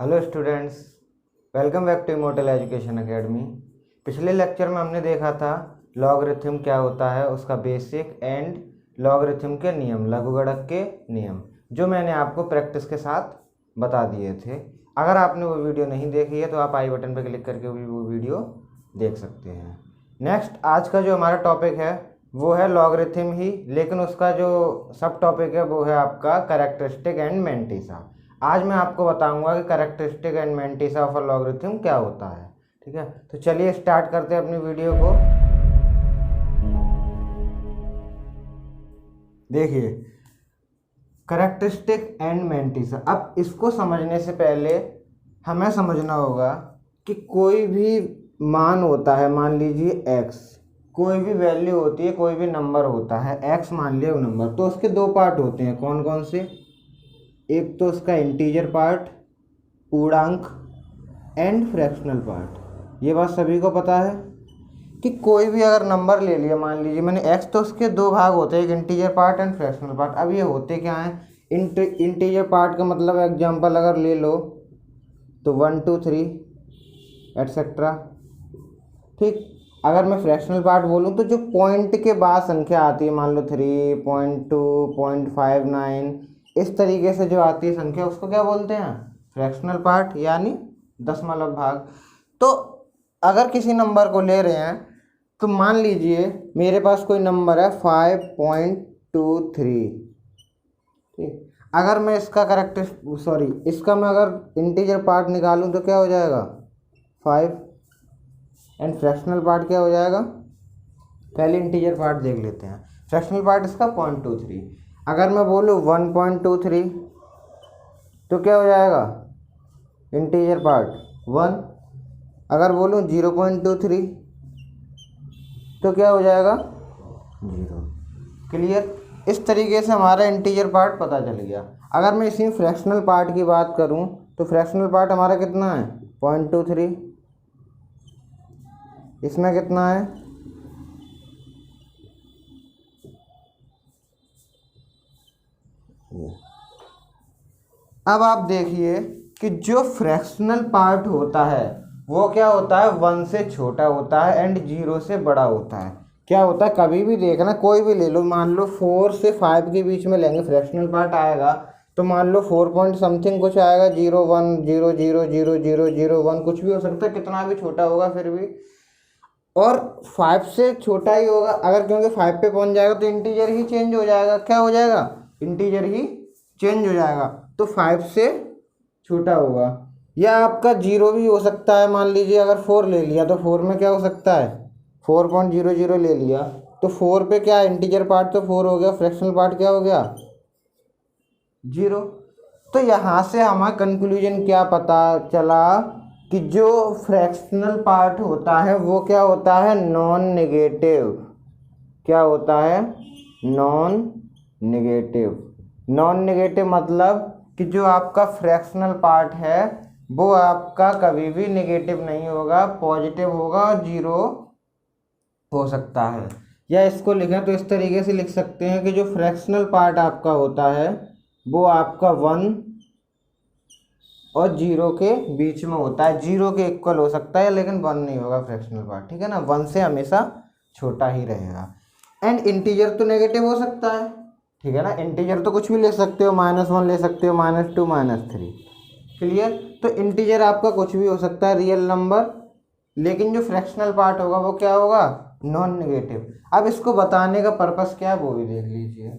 Hello students, welcome back to immortal education academy. पिछले lecture में हमने देखा था लॉगरिथम क्या होता है, उसका बेसिक एंड लॉगरिथम के नियम, लघुगणक के नियम, जो मैंने आपको प्रैक्टिस के साथ बता दिए थे। अगर आपने वो वीडियो नहीं देखी है तो आप आई बटन पर क्लिक करके भी वो वीडियो देख सकते हैं। नेक्स्ट आज का जो हमारा टॉपिक है वो है लॉगरिथम ही, लेकिन उसका जो सब टॉपिक है वो है आपका कैरेक्टरिस्टिक एंड मैंटिसा। आज मैं आपको बताऊंगा कि characteristic and mantissa of a logarithm क्या होता है। ठीक है, तो चलिए स्टार्ट करते हैं अपनी वीडियो को। देखिए, कैरेक्टरिस्टिक एंड मैंटिसा। अब इसको समझने से पहले हमें समझना होगा कि कोई भी मान होता है, मान लीजिए x, कोई भी वैल्यू होती है, कोई भी नंबर होता है x, मान लिया वो नंबर, तो उसके दो पार्ट होते हैं। कौन कौन से? एक तो उसका इंटीजर पार्ट, पूर्णांक, एंड फ्रैक्शनल पार्ट। ये बात सभी को पता है कि कोई भी अगर नंबर ले लिया, मान लीजिए मैंने x, तो उसके दो भाग होते हैं, एक integer part and fractional part. अब ये होते क्या हैं? इंटीजर पार्ट का मतलब एग्जांपल अगर ले लो तो 1 2 3 एटसेट्रा। ठीक, अगर मैं फ्रैक्शनल पार्ट बोलूँ तो जो पॉइंट के बाद संख्या आती है, मान लो 3.2 0.59, इस तरीके से जो आती है संख्या, उसको क्या बोलते हैं? फ्रैक्शनल पार्ट, यानी दशमलव भाग। तो अगर किसी नंबर को ले रहे हैं तो मान लीजिए मेरे पास कोई नंबर है 5.23। ठीक, अगर मैं इसका इसका मैं अगर इंटीजर पार्ट निकालूं तो क्या हो जाएगा? 5, एंड फ्रैक्शनल पार्ट क्या हो जाएगा? पहले इंटीजर पार्ट देख लेते हैं। फ्रैक्शनल पार्ट इसका 0.23। अगर मैं बोलूँ 1.23 तो क्या हो जाएगा? Integer part 1। अगर बोलूँ 0.23 तो क्या हो जाएगा? 0। क्लियर? इस तरीके से हमारा इंटीजर पार्ट पता चल गया। अगर मैं इसी फ्रैक्शनल पार्ट की बात करूँ तो फ्रैक्शनल पार्ट हमारा कितना है? 0.23। इसमें कितना है? अब आप देखिए कि जो फ्रैक्शनल पार्ट होता है वो क्या होता है? 1 से छोटा होता है एंड 0 से बड़ा होता है। क्या होता है? कभी भी देखना, कोई भी ले लो, मान लो 4 से 5 के बीच में लेंगे फ्रैक्शनल पार्ट आएगा, तो मान लो 4 पॉइंट समथिंग कुछ आएगा, 0 1 0 0 0 0 0 1, कुछ भी हो सकता है, कितना भी छोटा होगा फिर भी। और 5 से छोटा ही होगा अगर, क्योंकि 5 पे पहुंच जाएगा तो इंटीजर ही चेंज हो जाएगा। क्या हो जाएगा? इंटीजर ही चेंज हो जाएगा, तो 5 से छोटा होगा। या आपका 0 भी हो सकता है। मान लीजिए अगर 4 ले लिया तो 4 में क्या हो सकता है? 4.00 ले लिया तो 4 पे क्या? इंटीजर पार्ट तो 4 हो गया, फ्रैक्शनल पार्ट क्या हो गया? 0। तो यहाँ से हमारा कंक्लूजन क्या पता चला कि जो फ्रैक्शनल पार्ट होता है वो क्या होता है? Non negative. क्या होता है? Non negative. नॉन नेगेटिव मतलब कि जो आपका फ्रैक्शनल पार्ट है वो आपका कभी भी नेगेटिव नहीं होगा, पॉजिटिव होगा और 0 हो सकता है। या इसको लिखें तो इस तरीके से लिख सकते हैं कि जो फ्रैक्शनल पार्ट आपका होता है वो आपका 1 और 0 के बीच में होता है। 0 के इक्वल हो सकता है लेकिन 1 नहीं होगा फ्रैक्शनल पार्ट। ठीक है ना? 1 से हमेशा छोटा ही रहेगा। एंड इंटीजर तो नेगेटिव हो सकता है। ठीक है ना? इंटीजर तो कुछ भी ले सकते हो, -1 ले सकते हो, -2 -3। क्लियर? तो इंटीजर आपका कुछ भी हो सकता है, रियल नंबर, लेकिन जो फ्रैक्शनल पार्ट होगा वो क्या होगा? Non negative. अब इसको बताने का पर्पस क्या है वो भी देख लीजिए।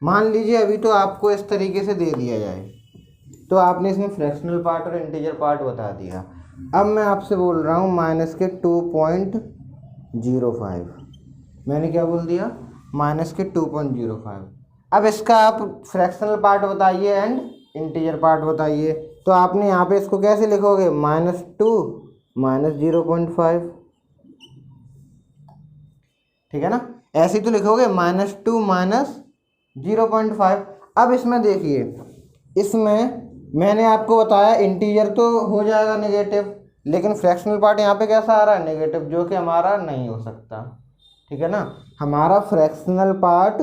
मान लीजिए अभी तो आपको इस तरीके से दे दिया जाए, तो आपने इसमें फ्रैक्शनल पार्ट और इंटीजर पार्ट बता दिया। अब मैं आपसे बोल रहा हूँ -2.05। मैंने क्या बोल दिया? -2.05। अब इसका आप फ्रैक्शनल पार्ट बताइए एंड इंटीजर पार्ट बताइए। तो आपने यहाँ पे इसको कैसे लिखोगे? -2 -0.5। ठीक है ना? ऐसे ही तो लिखोगे, -2 -0.5। अब इसमें देखिए, इसमें मैंने आपको बताया इंटीजर तो हो जाएगा नेगेटिव, लेकिन फ्रैक्शनल पार्ट यहाँ पे कैसा आ रहा है? नेगेटिव, जो कि हमारा नहीं हो सकता। ठीक है ना? हमारा फ्रैक्शनल पार्ट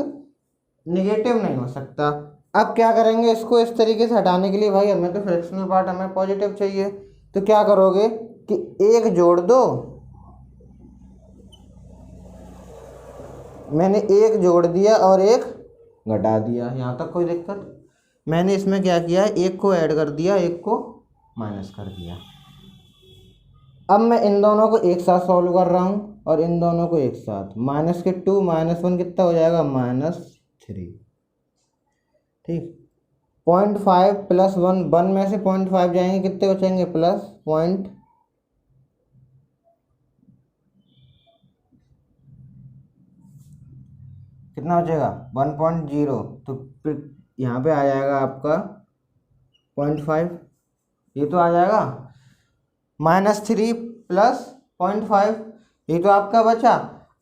नेगेटिव नहीं हो सकता। अब क्या करेंगे, इसको इस तरीके से हटाने के लिए भाई हमें तो फ्रैक्शनल पार्ट हमें पॉजिटिव चाहिए, तो क्या करोगे कि एक जोड़ दो, मैंने एक जोड़ दिया और एक घटा दिया, यहाँ तक कोई दिक्कत। मैंने इसमें क्या किया, एक को ऐड कर दिया, एक को माइनस कर दिया। अब मैं इन दोनों को एक साथ सॉल्व कर रहा हूँ और इन दोनों को एक साथ, माइनस के 2 -1 कितना हो जाएगा, -3। ठीक, 0.5 + 1, 1 में से 0.5 जाएंगे, कितने बचेंगे, प्लस पॉइंट, कितना बचेगा 1.0, तो फिर यहाँ पे आ जाएगा आपका 0.5, ये तो आ जाएगा -3 + 0.5, ये तो आपका बचा।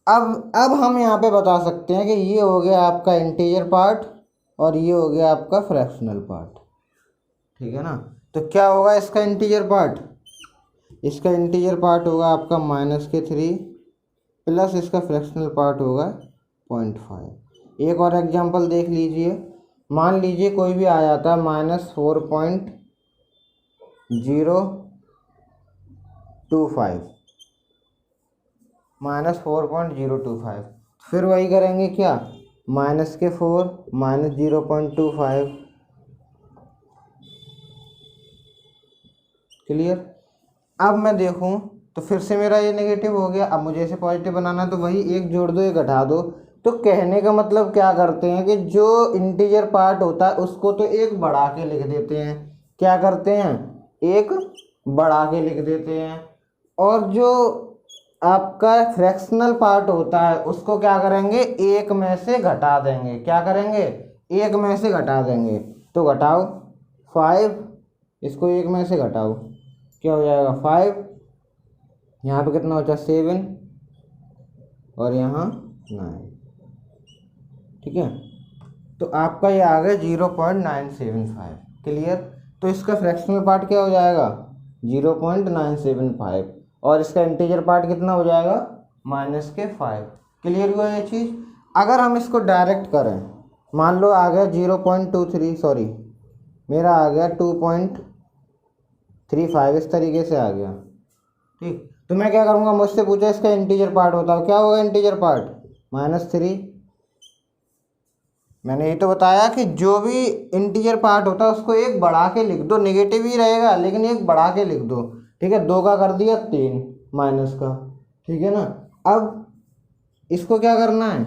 अब हम यहाँ पे बता सकते हैं कि ये हो गया आपका इंटीजर पार्ट और ये हो गया आपका फ्रैक्शनल पार्ट, ठीक है ना। तो क्या होगा इसका इंटीजर पार्ट, इसका इंटीजर पार्ट होगा आपका -3 प्लस इसका फ्रैक्शनल पार्ट होगा 0.5। एक और एग्जांपल देख लीजिए, मान लीजिए कोई भी आ जाता है -4.025, -4.025, फिर वही करेंगे क्या, -4 -0.25, क्लियर। अब मैं देखूं तो फिर से मेरा ये नेगेटिव हो गया, अब मुझे इसे पॉजिटिव बनाना है, तो वही एक जोड़ दो एक घटा दो। तो कहने का मतलब क्या करते हैं कि जो इंटीजर पार्ट होता है उसको तो एक बढ़ा के लिख देते हैं, क्या करते हैं, एक बढ़ा के लिख देते हैं, और जो आपका फ्रैक्शनल पार्ट होता है उसको क्या करेंगे, एक में से घटा देंगे, क्या करेंगे, एक में से घटा देंगे। तो घटाओ 5, इसको एक में से घटाओ, क्या हो जाएगा 5, यहाँ पे कितना बचा 7 और यहाँ 9, ठीक है। तो आपका ये आ गया 0.975, क्लियर। तो इसका फ्रैक्शनल पार्ट क्या हो जाएगा 0.975 और इसका इंटीजर पार्ट कितना हो जाएगा -5, क्लियर हुआ ये चीज़। अगर हम इसको डायरेक्ट करें, मान लो आ गया 0.23, सॉरी मेरा आ गया 2.35, इस तरीके से आ गया, ठीक। तो मैं क्या करूँगा, मुझसे पूछा इसका इंटीजर पार्ट होता है, क्या होगा इंटीजर पार्ट, -3। मैंने ये तो बताया कि जो भी इंटीजर पार्ट होता है उसको एक बढ़ा के लिख दो, नेगेटिव ही रहेगा लेकिन एक बढ़ा के लिख दो, ठीक है। 2 का कर दिया 3 माइनस का, ठीक है ना। अब इसको क्या करना है,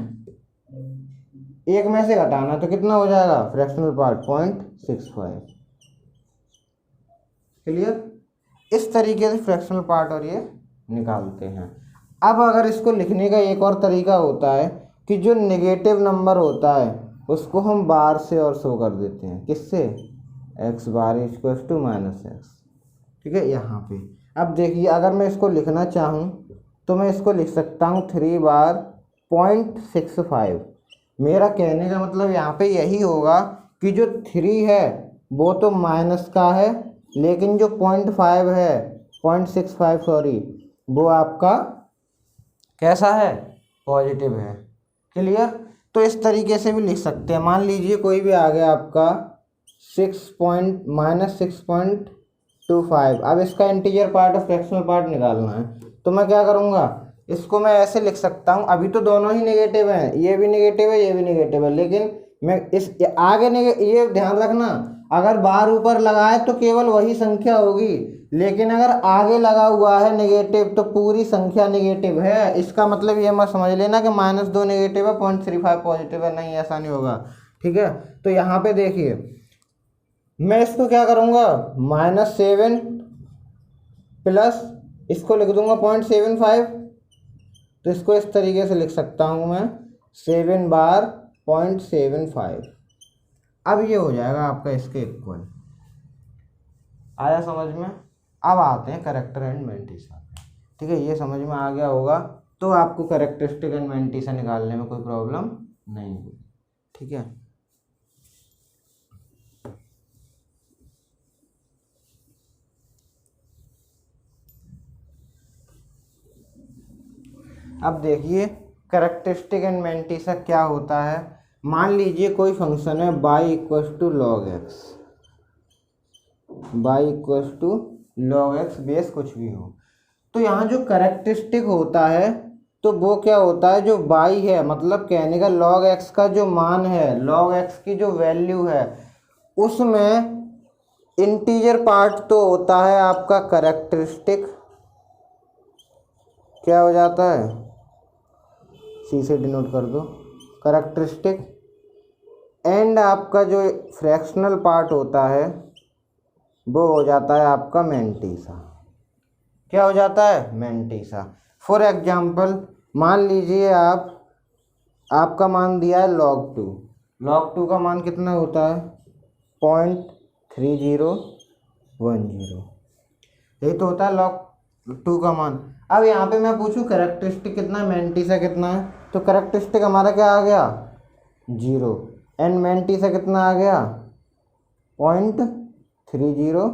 एक में से घटाना, तो कितना हो जाएगा फ्रैक्शनल पार्ट 0.65, क्लियर। इस तरीके से फ्रैक्शनल पार्ट और ये निकालते हैं। अब अगर इसको लिखने का एक और तरीका होता है कि जो नेगेटिव नंबर होता है उसको हम बार से और शो कर देते हैं, किससे, x bar equals to -x, ठीक है, यहाँ पे। अब देखिए अगर मैं इसको लिखना चाहूँ तो मैं इसको लिख सकता हूँ 3 बार 0.65। मेरा कहने का मतलब यहाँ पे यही होगा कि जो 3 है वो तो माइनस का है, लेकिन जो 0.5 है 0.65 सॉरी, वो आपका कैसा है, पॉजिटिव है, क्लियर। तो इस तरीके से भी लिख सकते हैं। मान लीजिए कोई भी आ गया आपका -6.25, अब इसका इंटीजर पार्ट और फ्रैक्शनल पार्ट निकालना है, तो मैं क्या करूँगा, इसको मैं ऐसे लिख सकता हूँ, अभी तो दोनों ही नेगेटिव हैं, ये भी नेगेटिव है ये भी नेगेटिव है, लेकिन मैं इस आगे ये ध्यान रखना, अगर बार ऊपर लगाए तो केवल वही संख्या होगी, लेकिन अगर आगे लगा हुआ है नेगेटिव तो पूरी संख्या नेगेटिव है। इसका मतलब ये मत समझ लेना कि -2 नेगेटिव है 0.35 पॉजिटिव है, नहीं ऐसा नहीं होगा, ठीक है। तो यहाँ पे देखिए मैं इसको क्या करूँगा, -7 प्लस इसको लिख दूंगा 0.75, तो इसको इस तरीके से लिख सकता हूँ मैं 7 बार 0.75। अब ये हो जाएगा आपका इसके इक्वल, आया समझ में। अब आते हैं करेक्टर एंड मैंटिसा, ठीक है, ये समझ में आ गया होगा तो आपको करेक्टरिस्टिक एंड मैंटिसा निकालने में कोई प्रॉब्लम नहीं होगी, ठीक है। अब देखिए करेक्टरिस्टिक एंड मैंटिसा क्या होता है। मान लीजिए कोई फंक्शन है y equals to log x, y equals to log x base कुछ भी हो, तो यहाँ जो करेक्टरिस्टिक होता है तो वो क्या होता है, जो बाई है मतलब कहने का लॉग एक्स का जो मान है, लॉग एक्स की जो वैल्यू है उसमें इंटीजर पार्ट तो होता है आपका करेक्टरिस्टिक, क्या हो जाता है, सी से डिनोट कर दो करेक्टरिस्टिक, एंड आपका जो फ्रैक्शनल पार्ट होता है वो हो जाता है आपका मैंटीसा। क्या हो जाता है, मैंटीसा। फॉर एग्जाम्पल मान लीजिए आपका मान दिया है log 2, log 2 का मान कितना होता है 0.3010, यही तो होता है log 2 का मान। अब यहाँ पे मैं पूछूं करेक्टरिस्टिक कितना है, मैंटीसा कितना है, तो करेक्टरिस्टिक हमारा क्या आ गया 0 एंड मैंटीसा कितना आ गया 0.3010।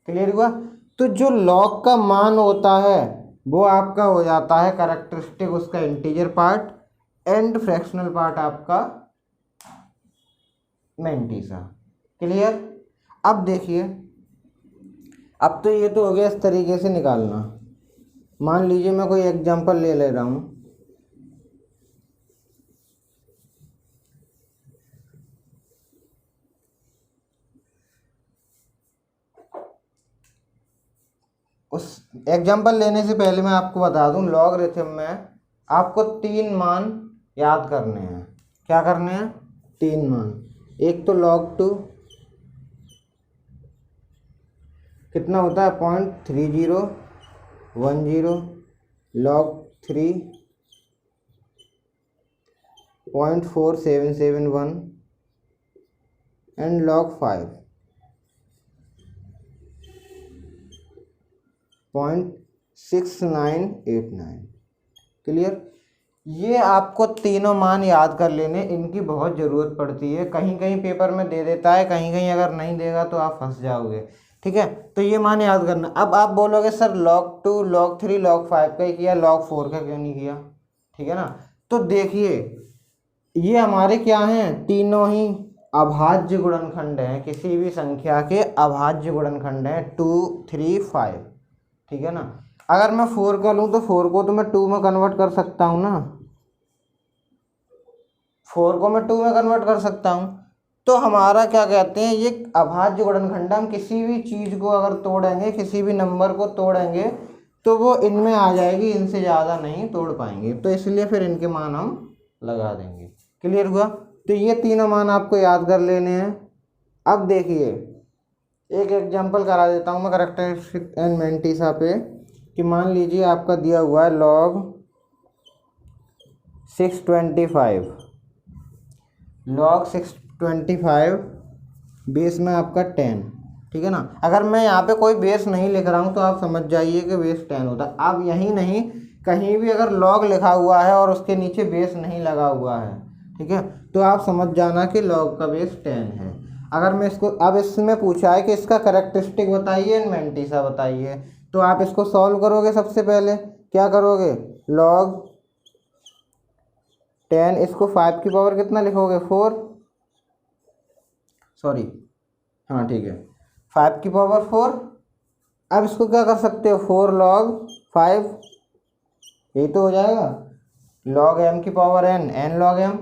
क्लियर हुआ। तो जो लॉग का मान होता है वो आपका हो जाता है करेक्टरिस्टिक, उसका integer part, and fractional part आपका मैंटीसा। क्लियर। अब देखिए, अब तो ये तो हो गया इस तरीके से निकालना। मान लीजिए मैं कोई एग्जांपल ले रहा हूँ, उस एग्जांपल लेने से पहले मैं आपको बता दूं लॉगरिथम में आपको 3 मान याद करने हैं। क्या करने हैं, 3 मान। एक तो log 2 कितना होता है 0.3010, log 3 0.4771 एंड log 5 0.6989। क्लियर। ये आपको तीनों मान याद कर लेने, इनकी बहुत ज़रूरत पड़ती है, कहीं कहीं पेपर में दे देता है, कहीं कहीं अगर नहीं देगा तो आप फंस जाओगे। ठीक है, तो ये मान याद करना। अब आप बोलोगे सर log 2 log 3 log 5 का ही किया, log 4 का क्यों नहीं किया। ठीक है ना। तो देखिए ये हमारे क्या हैं, तीनों ही अभाज्य गुणनखंड हैं, किसी भी संख्या के अभाज्य गुणनखंड हैं 2 3 5। ठीक है ना। अगर मैं 4 का लूँ तो 4 को तो मैं 2 में कन्वर्ट कर सकता हूँ ना, 4 को मैं 2 में कन्वर्ट कर सकता हूँ। तो हमारा क्या कहते हैं, ये अभाज्य गुणनखंड, हम किसी भी चीज़ को अगर तोड़ेंगे, किसी भी नंबर को तोड़ेंगे तो वो इनमें आ जाएगी, इनसे ज़्यादा नहीं तोड़ पाएंगे, तो इसलिए फिर इनके मान हम लगा देंगे। क्लियर हुआ। तो ये तीनों मान आपको याद कर लेने हैं। अब देखिए एक एग्जांपल करा देता हूँ मैं करेक्टरिस्टिक एंड मैंटीसा पे, कि मान लीजिए आपका दिया हुआ है log 625, log 625 बेस में आपका 10। ठीक है ना। अगर मैं यहाँ पे कोई बेस नहीं लिख रहा हूँ तो आप समझ जाइए कि बेस 10 होता है। अब यहीं नहीं, कहीं भी अगर log लिखा हुआ है और उसके नीचे बेस नहीं लगा हुआ है, ठीक है, तो आप समझ जाना कि log का बेस 10 है। अगर मैं इसको, अब इसमें पूछा है कि इसका करेक्टरिस्टिक बताइए एंड मैंटीसा बताइए, तो आप इसको सॉल्व करोगे। सबसे पहले क्या करोगे, log 10, इसको 5 की पावर कितना लिखोगे 4, सॉरी हाँ ठीक है 5 की पावर 4। अब इसको क्या कर सकते हो, 4 log 5, यही तो हो जाएगा, log m की पावर n log m।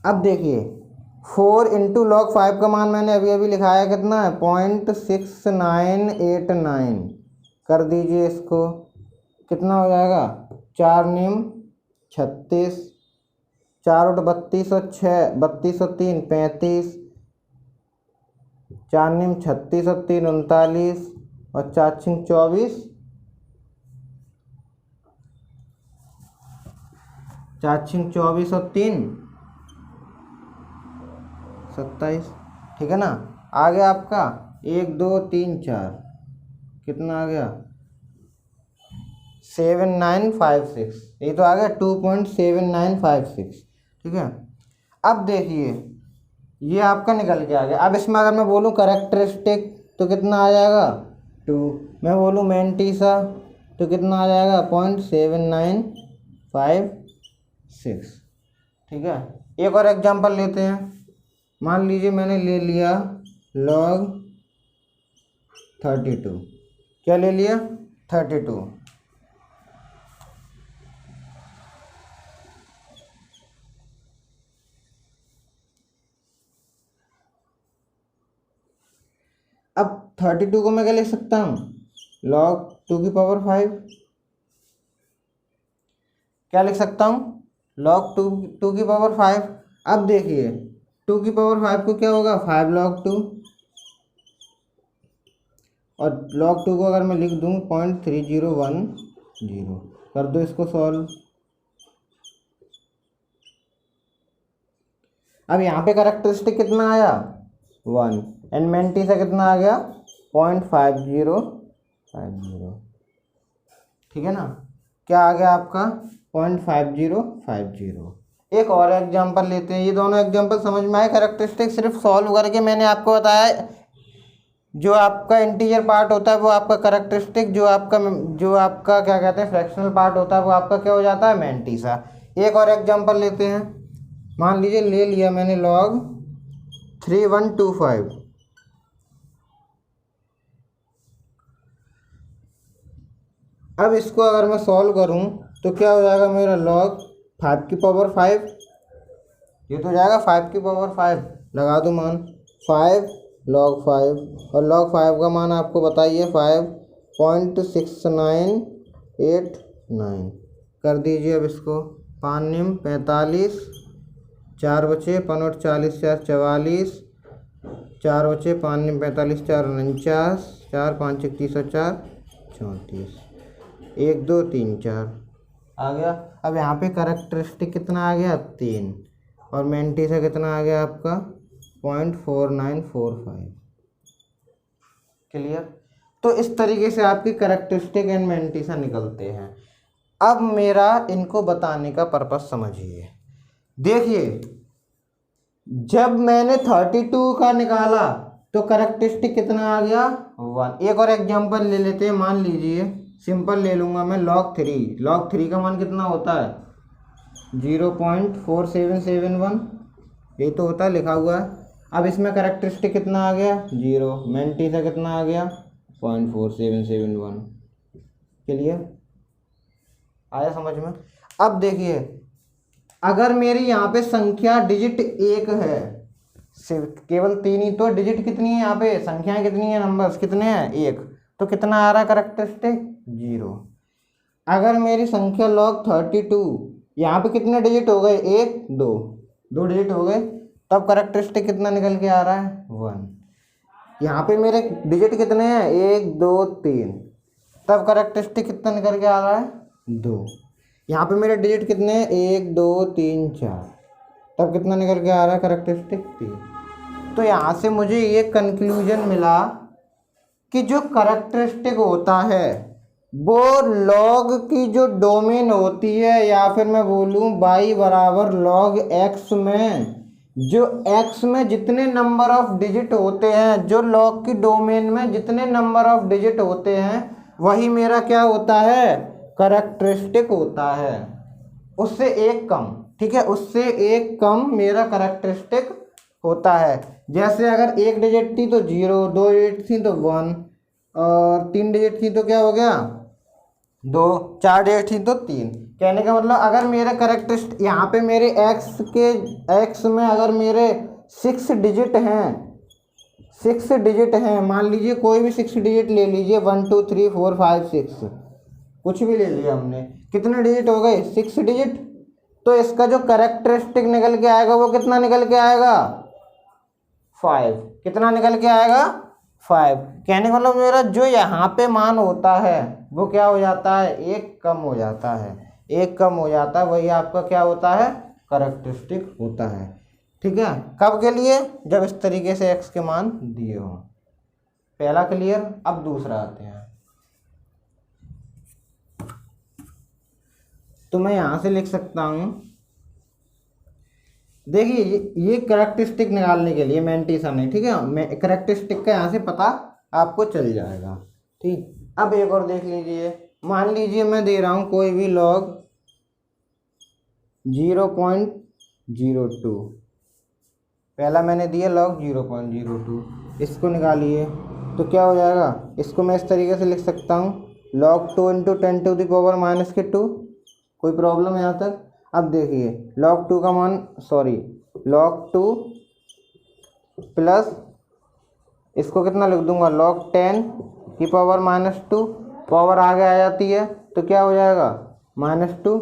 अब देखिए 4 इंटू log 5 का मान मैंने अभी अभी लिखाया कितना है 0.6989, कर दीजिए इसको, कितना हो जाएगा 4 निम 36, 4 उठ 32 और 6 32 और 3 35, 4 निम 36 और 3 39 और 4 छिंग 24, 4 छिंग 24 और 3 27। ठीक है ना। आ गया आपका 1 2 3 4, कितना आ गया 7956, ये तो आ गया 2.7956। ठीक है। अब देखिए ये आपका निकल के आ गया। अब इसमें अगर मैं बोलूँ करेक्टरिस्टिक तो कितना आ जाएगा 2, मैं बोलूँ मैंटीसा तो कितना आ जाएगा 0.7956। ठीक है, एक और एग्जांपल लेते हैं। मान लीजिए मैंने ले लिया log 32। क्या ले लिया? 32। अब 32 को मैं क्या लिख सकता हूँ? log 2 की पावर 5। क्या लिख सकता हूँ? log 2 की पावर 5। अब देखिए 2 की पावर 5 को क्या होगा? 5 log 2। और log 2 को अगर मैं लिख दूँ 0.3010, कर दो इसको सॉल्व। अब यहाँ पे कैरेक्टरिस्टिक कितना आया? 1। एंड मेंटी से कितना आ गया? 0.5050। ठीक है ना? क्या आ गया आपका? 0.5050। एक और एग्जांपल लेते हैं। ये दोनों एग्जांपल समझ में आए? कैरेक्टरिस्टिक सिर्फ सॉल्व करके मैंने आपको बताया जो आपका इंटीजर पार्ट होता है वो आपका कैरेक्टरिस्टिक, जो आपका क्या कहते हैं फ्रैक्शनल पार्ट होता है वो आपका क्या हो जाता है? मेंटीसा। एक और एग्जांपल लेते हैं। मान लीजिए ले लिया मैंने log 3125। अब इसको अगर मैं सॉल्व करूं तो क्या हो जाएगा मेरा? log 5 की पावर 5। ये तो हो जाएगा 5 की पावर 5। लगा दो मान 5 log 5, और log 5 का मान आपको बताइए 5.6989। कर दीजिए अब इसको। 5 निम 45, 4 बचे 5 40 4 44, 4 बचे 5 निम 45 4 49, 4 5 31 और 4 34, 1 2 3 4 आ गया। अब यहाँ पे कैरेक्टरिस्टिक कितना आ गया? 3। और मेंटी से कितना आ गया आपका? 0.4945। क्लियर? तो इस तरीके से आपकी कैरेक्टरिस्टिक एंड मेंटीसा निकलते हैं। अब मेरा इनको बताने का पर्पस समझिए। देखिए जब मैंने 32 का निकाला तो कैरेक्टरिस्टिक कितना आ गया? 1। एक और एग्जांपल ले लेते हैं। मान लीजिए सिंपल ले लूँगा मैं log 3। log 3 का मान कितना होता है? 0.4771। यही तो होता है, लिखा हुआ है। अब इसमें कैरेक्टरिस्टिक कितना आ गया? 0। मेंटी से कितना आ गया? 0.4771। क्लियर? आया समझ में? अब देखिए अगर मेरी यहाँ पे संख्या डिजिट 1 है, सिर्फ केवल 3 ही तो, डिजिट कितनी है यहाँ पे? संख्याएं कितनी है? नंबर्स कितने हैं? 1। तो कितना आ रहा है कैरेक्टरिस्टिक? 0। अगर मेरी संख्या log 32, यहाँ पे कितने डिजिट हो गए? 1 2 2 डिजिट हो गए, तब कैरेक्टरिस्टिक कितना निकल के आ रहा है? 1। यहाँ पे मेरे डिजिट कितने हैं? 1 2 3, तब कैरेक्टरिस्टिक कितना निकल के आ रहा है? 2। यहाँ पे मेरे डिजिट कितने हैं? 1 2 3 4, तब कितना निकल के आ रहा है कैरेक्टरिस्टिक? 3। तो यहाँ से मुझे ये कंक्लूजन मिला कि जो कैरेक्टरिस्टिक होता है वो log की जो डोमेन होती है, या फिर मैं बोलूँ y बराबर log x में जो x में जितने नंबर ऑफ डिजिट होते हैं, जो log की डोमेन में जितने नंबर ऑफ डिजिट होते हैं वही मेरा क्या होता है? कैरेक्टरिस्टिक होता है। उससे एक कम, ठीक है, उससे एक कम मेरा कैरेक्टरिस्टिक होता है। जैसे अगर 1 डिजिट थी तो 0, 2 डिजिट थी तो 1, और 3 डिजिट थी तो क्या हो गया? 2, 4 डिजिट थी तो 3। कहने का मतलब अगर मेरे कैरेक्टरिस्टिक यहाँ पे मेरे x में अगर मेरे 6 डिजिट हैं, 6 डिजिट हैं, मान लीजिए कोई भी 6 डिजिट ले लीजिए, 1 2 3 4 5 6, कुछ भी ले लिया हमने, कितने डिजिट हो गए? 6 डिजिट। तो इसका जो कैरेक्टरिस्टिक निकल के आएगा वो कितना निकल के आएगा? 5। कितना निकल के आएगा? 5। कहने का मतलब मेरा जो यहाँ पे मान होता है वो क्या हो जाता है? 1 कम हो जाता है। 1 कम हो जाता है, वही आपका क्या होता है? कैरेक्टरिस्टिक होता है। ठीक है? कब के लिए? जब इस तरीके से x के मान दिए हों। पहला क्लियर? अब दूसरा आते हैं। तो मैं यहाँ से लिख सकता हूँ, देखिए ये कैरेक्टरिस्टिक निकालने के लिए मेंटीसा नहीं, ठीक है, मैं कैरेक्टरिस्टिक का यहाँ से पता आपको चल जाएगा। ठीक, अब एक और देख लीजिए। मान लीजिए मैं दे रहा हूँ कोई भी log 0.02, पहला मैंने दिया log 0.02, इसको निकालिए तो क्या हो जाएगा, इसको मैं इस तरीके से लिख सकता हूँ log 2 इंटू 10⁻⁻²। कोई प्रॉब्लम यहाँ तक? अब देखिए log 2 का मान log 2 प्लस इसको कितना लिख दूंगा log 10⁻⁻², पावर आगे आ जाती है तो क्या हो जाएगा -2।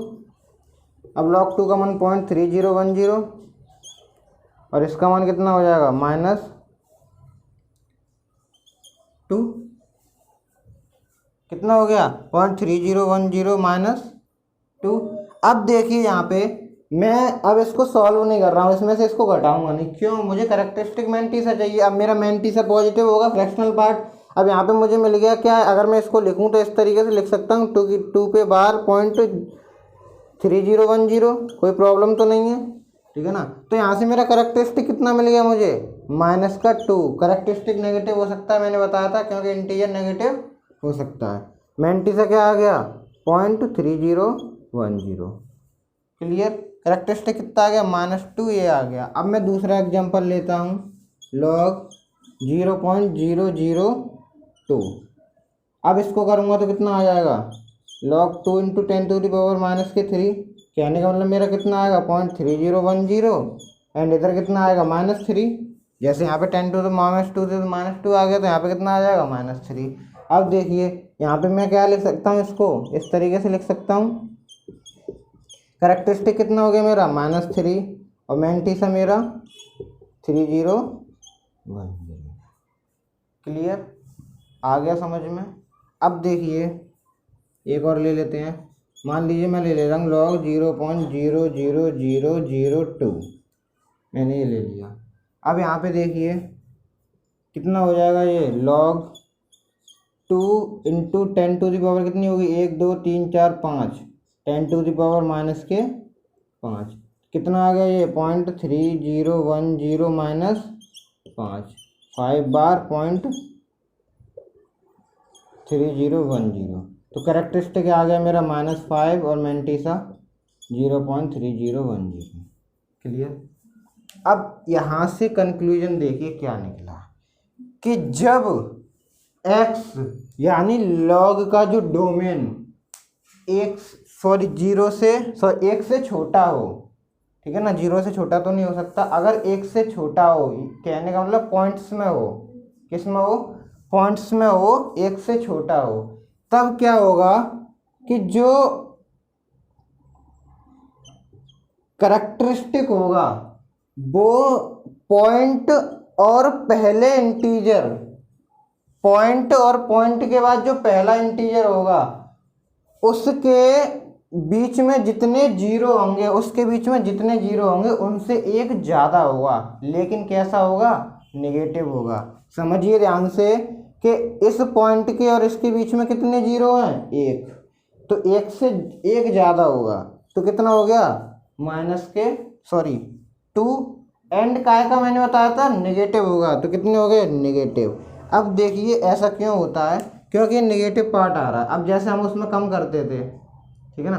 अब log 2 का मान 0.3010 और इसका मान कितना हो जाएगा -2। कितना हो गया 0.3010 -2। अब देखिए यहाँ पे मैं अब इसको सॉल्व नहीं कर रहा हूँ, इसमें से इसको घटाऊंगा नहीं, क्यों, मुझे कैरेक्टरिस्टिक मैंटीसा चाहिए। अब मेरा मैंटीसा पॉजिटिव होगा फ्रैक्शनल पार्ट। अब यहाँ पे मुझे मिल गया क्या, अगर मैं इसको लिखूँ तो इस तरीके से लिख सकता हूँ 2 पे बार 0.3010, कोई प्रॉब्लम तो नहीं है, ठीक है ना। तो यहाँ से मेरा कैरेक्टरिस्टिक कितना मिल गया मुझे -2। कैरेक्टरिस्टिक नेगेटिव हो सकता है, मैंने बताया था, क्योंकि इंटीजर नेगेटिव हो सकता है। मैंटीसा क्या आ गया 0.3010। क्लियर, कैरेक्टरिस्टिक कितना आ गया -2, ये आ गया। अब मैं दूसरा एग्जांपल लेता हूँ log 0.002। अब इसको करूँगा तो कितना आ जाएगा log 2 इंटू 10⁻⁻3। कहने का मतलब मेरा कितना आएगा 0.3010 एंड इधर कितना आएगा -3। जैसे यहाँ पे 10⁻⁻2 से -2 आ गया तो यहाँ पे कितना आ जाएगा -3। अब देखिए यहाँ पे मैं क्या लिख सकता हूँ, इसको इस तरीके से लिख सकता हूँ, कैरेक्टरिस्टिक कितना हो गया मेरा -3 और मैंटीसा मेरा 3010। क्लियर, आ गया समझ में। अब देखिए एक और ले लेते हैं, मान लीजिए मैं ले रहा हूँ log 0.00002, मैंने ये ले लिया। अब यहाँ पे देखिए कितना हो जाएगा, ये log 2 into 10 to the power कितनी होगी 1 2 3 4 5, 10 टू दी पावर -5, कितना आ गया ये 0.3010 -5 बार 0.3010। तो कैरेक्टरिस्टिक आ गया मेरा -5 और मैंटीसा 0.3010। क्लियर। अब यहाँ से कंक्लूजन देखिए क्या निकला कि जब x यानी log का जो डोमेन 1 से छोटा हो, ठीक है ना, 0 से छोटा तो नहीं हो सकता, अगर 1 से छोटा हो, कहने का मतलब पॉइंट्स में हो, किस में हो, पॉइंट्स में हो, 1 से छोटा हो, तब क्या होगा कि जो कैरेक्टरिस्टिक होगा वो पॉइंट और पॉइंट के बाद जो पहला इंटीजर होगा उसके बीच में जितने जीरो होंगे, उनसे एक ज़्यादा होगा, लेकिन कैसा होगा, नेगेटिव होगा। समझिए ध्यान से कि इस पॉइंट के और इसके बीच में कितने जीरो हैं, 1, तो 1 से एक ज़्यादा होगा तो कितना हो गया -2, एंड काय का मैंने बताया था नेगेटिव होगा, तो कितने हो गए नेगेटिव। अब देखिए ऐसा क्यों होता है, क्योंकि नेगेटिव पार्ट आ रहा है। अब जैसे हम उसमें कम करते थे, ठीक है ना,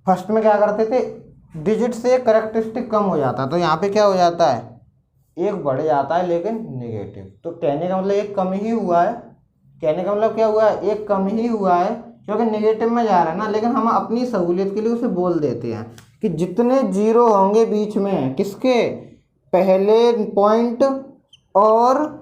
फर्स्ट में क्या करते थे, डिजिट से कैरेक्टरिस्टिक कम हो जाता, तो यहाँ पे क्या हो जाता है, एक बढ़ जाता है लेकिन नेगेटिव। तो कहने का मतलब एक कम ही हुआ है, कहने का मतलब क्या हुआ है, एक कम ही हुआ है, क्योंकि नेगेटिव में जा रहा है ना, लेकिन हम अपनी सहूलियत के लिए उसे बोल देते हैं कि जितने जीरो होंगे बीच में, किसके, पहले पॉइंट और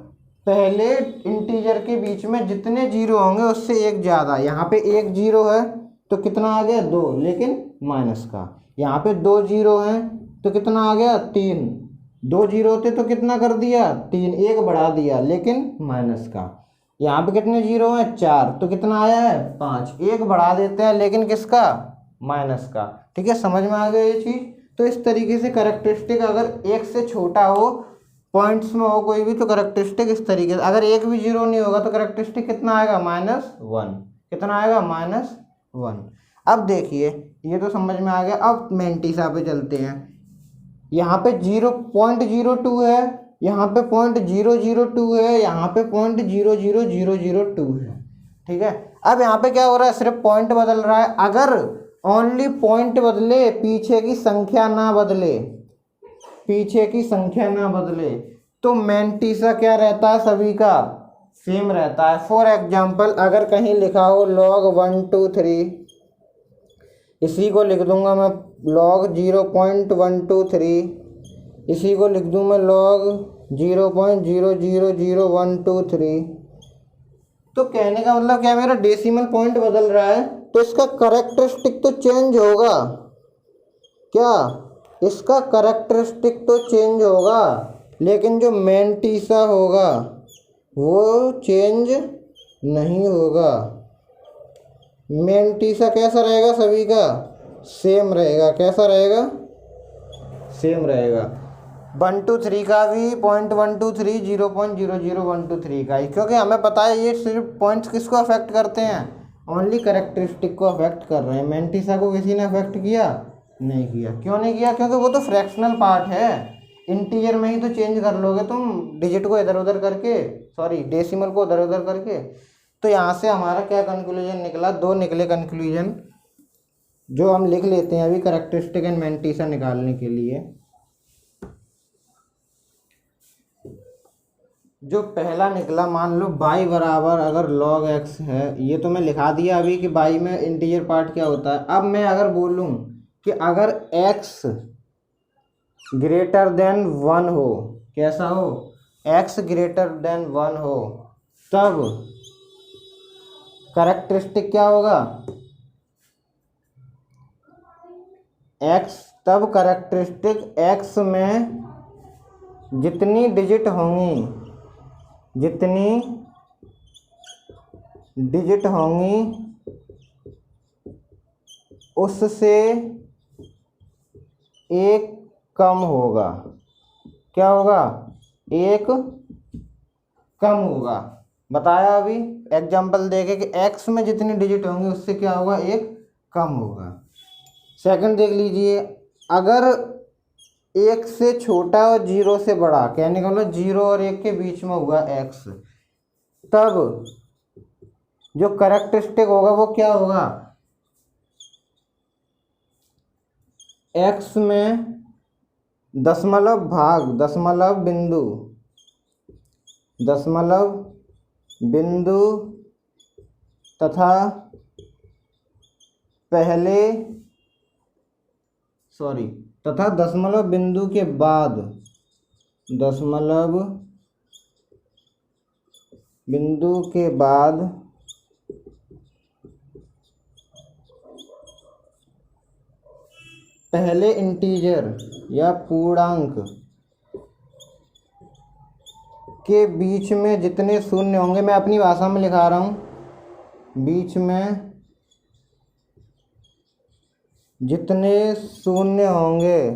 पहले इंटीजर के बीच में जितने जीरो होंगे उससे एक ज़्यादा। यहाँ पे एक जीरो है तो कितना आ गया 2, लेकिन माइनस का। यहाँ पे 2 जीरो हैं तो कितना आ गया 3, 2 जीरो होते तो कितना कर दिया 3, एक बढ़ा दिया लेकिन माइनस का। यहाँ पे कितने जीरो हैं 4, तो कितना आया है 5, एक बढ़ा देते हैं लेकिन किसका, माइनस का। ठीक है, समझ में आ गया ये चीज़। तो इस तरीके से कैरेक्टरिस्टिक अगर 1 से छोटा हो, पॉइंट्स में हो कोई भी, तो कैरेक्टरिस्टिक इस तरीके से, अगर एक भी जीरो नहीं होगा तो कैरेक्टरिस्टिक कितना आएगा -1, कितना आएगा -1। अब देखिए ये तो समझ में आ गया। अब मैंटीसा पे चलते हैं। यहाँ पे 0.02 है, यहाँ पे 0.002 है, यहाँ पे 0.00002 है। ठीक है, अब यहाँ पे क्या हो रहा है, सिर्फ पॉइंट बदल रहा है। अगर ओनली पॉइंट बदले, पीछे की संख्या ना बदले, पीछे की संख्या ना बदले तो मैंटीसा क्या रहता है, सभी का सेम रहता है। फॉर एग्जाम्पल अगर कहीं लिखा हो log 1 2 3, इसी को लिख दूंगा मैं log 0.123, इसी को लिख दूँ मैं log 0.000123। तो कहने का मतलब क्या, मेरा डेसिमल पॉइंट बदल रहा है तो इसका करेक्टरिस्टिक तो चेंज होगा। क्या, इसका करेक्टरिस्टिक तो चेंज होगा, लेकिन जो मैंटीसा होगा वो चेंज नहीं होगा। मैंटीसा कैसा रहेगा, सभी का सेम रहेगा। कैसा रहेगा, सेम रहेगा। 1 2 3 का भी 0.123 0.00123 का ही, क्योंकि हमें पता है ये सिर्फ पॉइंट्स किसको अफेक्ट करते हैं, ओनली करेक्टरिस्टिक को अफेक्ट कर रहे हैं। मैंटीसा को किसी ने अफेक्ट किया नहीं किया। क्यों नहीं किया, क्योंकि वो तो फ्रैक्शनल पार्ट है, इंटीजर में ही तो चेंज कर लोगे तुम, डिजिट को इधर उधर करके, सॉरी डेसिमल को इधर उधर करके। तो यहाँ से हमारा क्या कंक्लूजन निकला, दो निकले कंक्लूजन जो हम लिख लेते हैं अभी करेक्टरिस्टिक एंड मैंटीसा निकालने के लिए। जो पहला निकला, मान लो y बराबर अगर log x है, ये तो मैं लिखा दिया अभी कि y में इंटीजर पार्ट क्या होता है। अब मैं अगर बोलूँ कि अगर x ग्रेटर देन 1 हो, कैसा हो, x ग्रेटर देन 1 हो, तब करेक्टरिस्टिक क्या होगा, x, तब करेक्टरिस्टिक x में जितनी डिजिट होंगी, जितनी डिजिट होंगी उससे एक कम होगा। क्या होगा, एक कम होगा। बताया अभी एग्जाम्पल देके कि x में जितनी डिजिट होंगी उससे क्या होगा, एक कम होगा। सेकंड देख लीजिए, अगर 1 से छोटा और 0 से बड़ा, कहने का मतलब 0 और 1 के बीच में हुआ x, तब जो करेक्टरिस्टिक होगा वो क्या होगा, x में दशमलव भाग, दशमलव बिंदु तथा पहले, सॉरी, तथा दशमलव बिंदु के बाद, दशमलव बिंदु के बाद पहले इंटीजर या पूर्णांक के बीच में जितने शून्य होंगे, मैं अपनी भाषा में लिखा रहा हूँ, बीच में जितने शून्य होंगे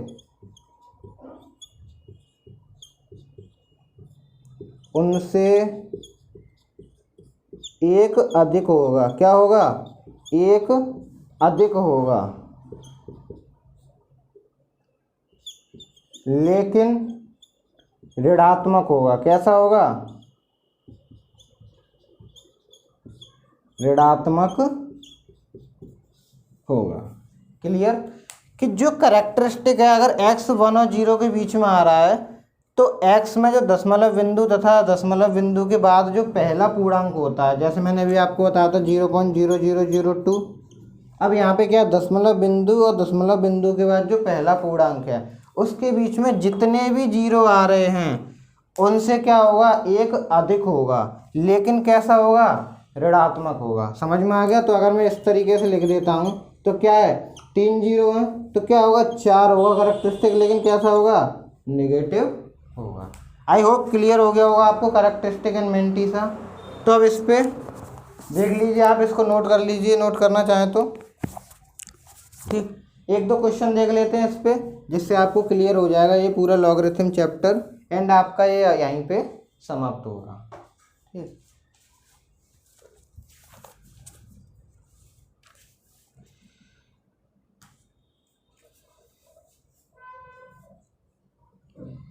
उनसे एक अधिक होगा। क्या होगा, एक अधिक होगा, लेकिन ऋणात्मक होगा। कैसा होगा, ऋणात्मक होगा। क्लियर, कि जो करेक्टरिस्टिक है, अगर x 1 और 0 के बीच में आ रहा है तो x में जो दशमलव बिंदु तथा दशमलव बिंदु के बाद जो पहला पूर्णांक होता है, जैसे मैंने अभी आपको बताया था 0.0002, अब यहाँ पे क्या, दशमलव बिंदु और दशमलव बिंदु के बाद जो पहला पूर्णांक है उसके बीच में जितने भी 0 आ रहे हैं उनसे क्या होगा, एक अधिक होगा, लेकिन कैसा होगा, ऋणात्मक होगा। समझ में आ गया। तो अगर मैं इस तरीके से लिख देता हूँ तो क्या है, 3 0 है तो क्या होगा, 4 होगा करेक्टरिस्टिक, लेकिन कैसा होगा, नेगेटिव होगा। आई होप क्लियर हो गया होगा आपको करेक्टरिस्टिक एंड मैंटीसा। तो अब इस पे देख लीजिए, आप इसको नोट कर लीजिए, नोट करना चाहें तो। ठीक, एक दो क्वेश्चन देख लेते हैं इस पे, जिससे आपको क्लियर हो जाएगा ये पूरा लॉगरिथम चैप्टर, एंड आपका ये यहीं पे समाप्त होगा। ठीक,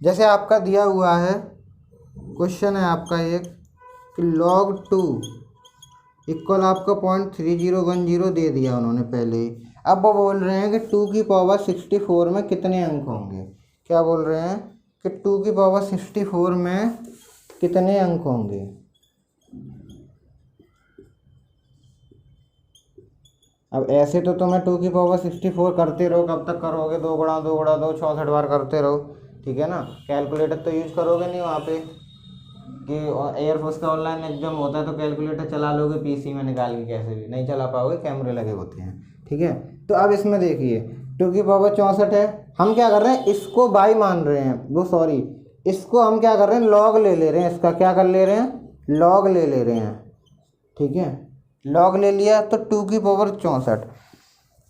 जैसे आपका दिया हुआ है क्वेश्चन है आपका एक कि log 2 इक्वल आपका 0.3010 दे दिया उन्होंने पहले ही। अब वो बोल रहे हैं कि 2 की पावर 64 में कितने अंक होंगे। क्या बोल रहे हैं कि 2 की पावर 64 में कितने अंक होंगे। अब ऐसे तो तुम्हें 2 की पावर 64 करते रहो, कब तक करोगे, 2 गुणा 2 गुणा 2 64 बार करते रहो, ठीक है ना। कैलकुलेटर तो यूज करोगे नहीं वहाँ पे, कि एयरफोर्स का ऑनलाइन एग्जाम होता है तो कैलकुलेटर चला लोगे पीसी में निकाल के, कैसे भी नहीं चला पाओगे, कैमरे लगे होते हैं, ठीक है। तो अब इसमें देखिए 2 की पावर 64 है, हम क्या कर रहे हैं, इसको बाई मान रहे हैं, वो सॉरी, इसको हम क्या कर रहे हैं, लॉग ले रहे हैं, इसका क्या कर ले रहे हैं, लॉग ले रहे हैं, ठीक है। लॉग ले लिया तो 2 की पावर 64।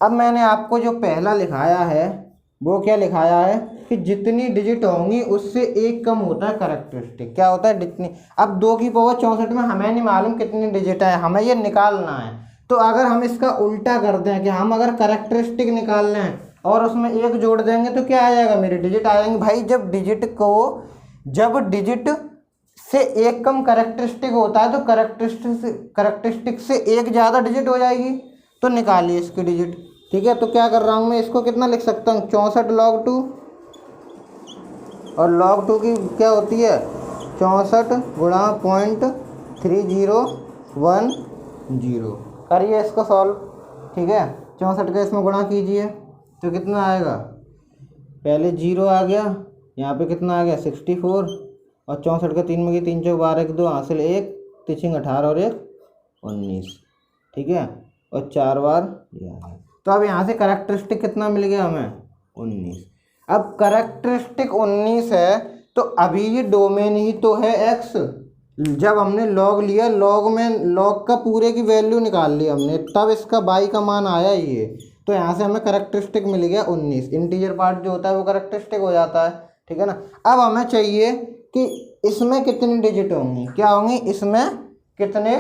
अब मैंने आपको जो पहला लिखाया है वो क्या लिखाया है कि जितनी डिजिट होंगी उससे एक कम होता है करेक्टरिस्टिक। क्या होता है, जितनी। अब 2 की पावर 64 में हमें नहीं मालूम कितनी डिजिट है, हमें ये निकालना है। तो अगर हम इसका उल्टा करते हैं कि हम अगर करेक्टरिस्टिक निकालना है और उसमें एक जोड़ देंगे तो क्या आ जाएगा, मेरी डिजिट आ जाएंगी। भाई जब डिजिट से एक कम करेक्टरिस्टिक होता है तो करेक्टरिस्टिक से एक ज़्यादा डिजिट हो जाएगी, तो निकालिए इसकी डिजिट, ठीक है। तो क्या कर रहा हूँ मैं, इसको कितना लिख सकता हूँ, 64 log 2, और log 2 की क्या होती है, 64 गुणा 0.3010। करिए इसको सॉल्व, ठीक है। 64 का इसमें गुणा कीजिए तो कितना आएगा, पहले 0 आ गया, यहाँ पे कितना आ गया 64, और 64 का 3 में 3 चौक 12 के 2 हासिल 1, 3 18 और 1 19, ठीक है। और 4 बार ये आ गया। तो अब यहाँ से करेक्टरिस्टिक कितना मिल गया हमें, 19। अब करेक्टरिस्टिक 19 है तो अभी ये डोमेन ही तो है x। जब हमने लॉग लिया, लॉग का पूरे की वैल्यू निकाल ली हमने, तब इसका बाई का मान आया ये। तो यहाँ से हमें करेक्टरिस्टिक मिल गया 19। इंटीजर पार्ट जो होता है वो करेक्टरिस्टिक हो जाता है, ठीक है ना। अब हमें चाहिए कि इसमें कितनी डिजिट होंगी, क्या होंगी, इसमें कितने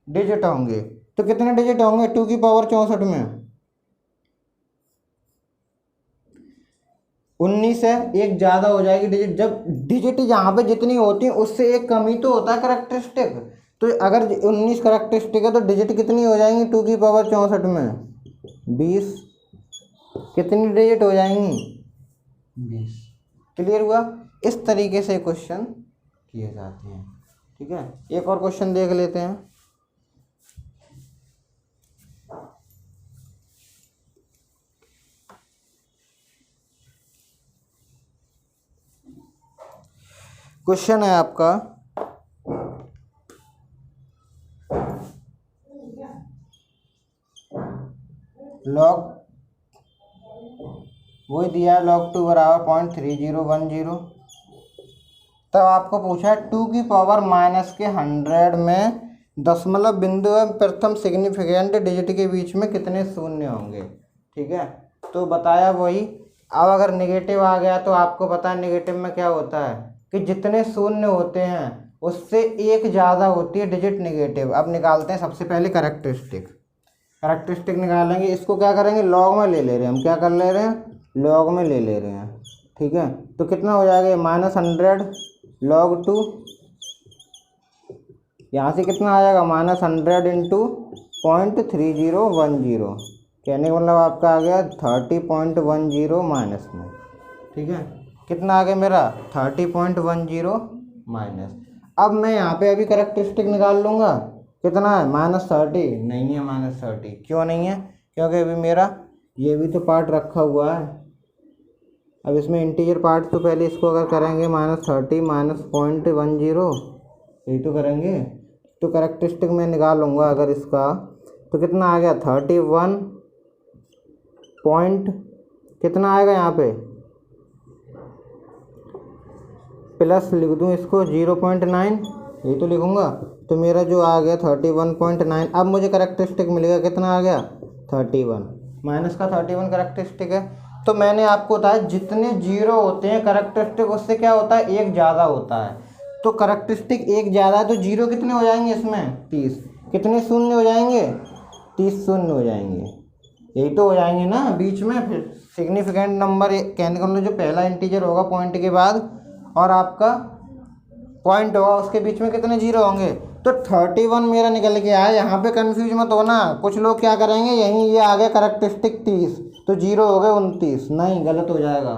डिजिट होंगे। तो कितने डिजिट होंगे 2 की पावर 64 में, 19 है, एक ज़्यादा हो जाएगी डिजिट। जब डिजिट यहाँ पे जितनी होती है उससे एक कम ही तो होता है करेक्टरिस्टिक। तो अगर 19 करेक्टरिस्टिक है तो डिजिट कितनी हो जाएंगी 2 की पावर 64 में, 20। कितनी डिजिट हो जाएंगी, 20। क्लियर हुआ। इस तरीके से क्वेश्चन किए जाते हैं, ठीक है। एक और क्वेश्चन देख लेते हैं। क्वेश्चन है आपका, लॉग वही दिया है, log 2 बराबर 0.3010। तब आपको पूछा है 2 की पावर- में दशमलव बिंदु एवं प्रथम सिग्निफिकेंट डिजिट के बीच में कितने शून्य होंगे, ठीक है। तो बताया वही। अब अगर नेगेटिव आ गया तो आपको पता है नेगेटिव में क्या होता है कि जितने शून्य होते हैं उससे एक ज़्यादा होती है डिजिट नेगेटिव। अब निकालते हैं सबसे पहले करेक्टरिस्टिक निकालेंगे। इसको क्या करेंगे, लॉग में ले रहे हैं हम, क्या कर ले रहे हैं, लॉग में ले रहे हैं, ठीक है। तो कितना हो जाएगा, -100 log 2, यहाँ से कितना आ जाएगा, -100 इंटू 0.3010। कहने का मतलब आपका आ गया 30.10 माइनस में, ठीक है। कितना आ गया मेरा 30.10 माइनस। अब मैं यहाँ पे अभी करेक्टरिस्टिक निकाल लूँगा, कितना है -30, नहीं है -30। क्यों नहीं है, क्योंकि अभी मेरा ये भी तो पार्ट रखा हुआ है। अब इसमें इंटीजर पार्ट तो पहले इसको अगर करेंगे -30 माइनस 0.10, यही तो करेंगे। तो करेक्टरिस्टिक में निकाल लूँगा अगर इसका, तो कितना आ गया 31 पॉइंट, कितना आएगा यहाँ पे, प्लस लिख दूँ इसको 0.9, यही तो लिखूँगा। तो मेरा जो आ गया 31.9। अब मुझे करेक्टरिस्टिक मिलेगा, कितना आ गया 31, माइनस का 31 करेक्टरिस्टिक है। तो मैंने आपको बताया जितने जीरो होते हैं करेक्टरिस्टिक उससे क्या होता है, एक ज़्यादा होता है। तो करेक्टरिस्टिक एक ज़्यादा है तो जीरो कितने हो जाएंगे इसमें, 30। कितने शून्य हो जाएंगे, 30 शून्य हो जाएंगे, यही तो हो जाएंगे ना बीच में। फिर सिग्निफिकेंट नंबर कहने का मतलब जो पहला इंटीजर होगा पॉइंट के बाद और आपका पॉइंट होगा उसके बीच में कितने जीरो होंगे। तो 31 मेरा निकल के आया। यहाँ पे कंफ्यूज मत होना, कुछ लोग क्या करेंगे, यहीं ये आ गया करेक्टरिस्टिक 30 तो जीरो हो गए 29, नहीं गलत हो जाएगा।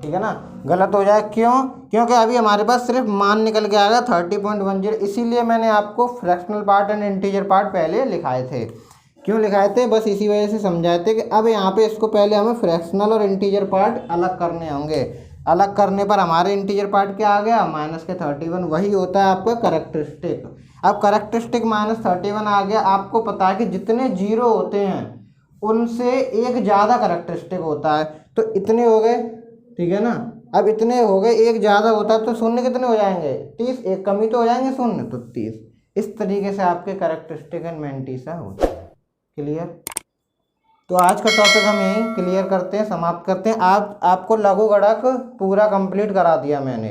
ठीक है ना, गलत हो जाए। क्यों? क्योंकि अभी हमारे पास सिर्फ मान निकल के आ गया 30.10, इसीलिए मैंने आपको fractional part and integer part पहले लिखाए थे। क्यों लिखाए थे? बस इसी वजह से समझाए थे कि अब यहाँ पे इसको पहले हमें फ्रैक्शनल और इंटीजर पार्ट अलग करने होंगे। अलग करने पर हमारे इंटीजर पार्ट क्या आ गया? -31, वही होता है आपका करेक्टरिस्टिक। अब करेक्टरिस्टिक -31 आ गया। आपको पता है कि जितने जीरो होते हैं उनसे एक ज़्यादा करेक्टरिस्टिक होता है, तो इतने हो गए, ठीक है ना। अब इतने हो गए, एक ज़्यादा होता है तो शून्य कितने हो जाएंगे? 30, एक कमी तो हो जाएंगे शून्य, तो 30। इस तरीके से आपके करेक्टरिस्टिक एंड मैंटिसा होता है। क्लियर? तो आज का टॉपिक हम यहीं क्लियर करते हैं, समाप्त करते हैं। आपको लघु गणक पूरा कंप्लीट करा दिया मैंने।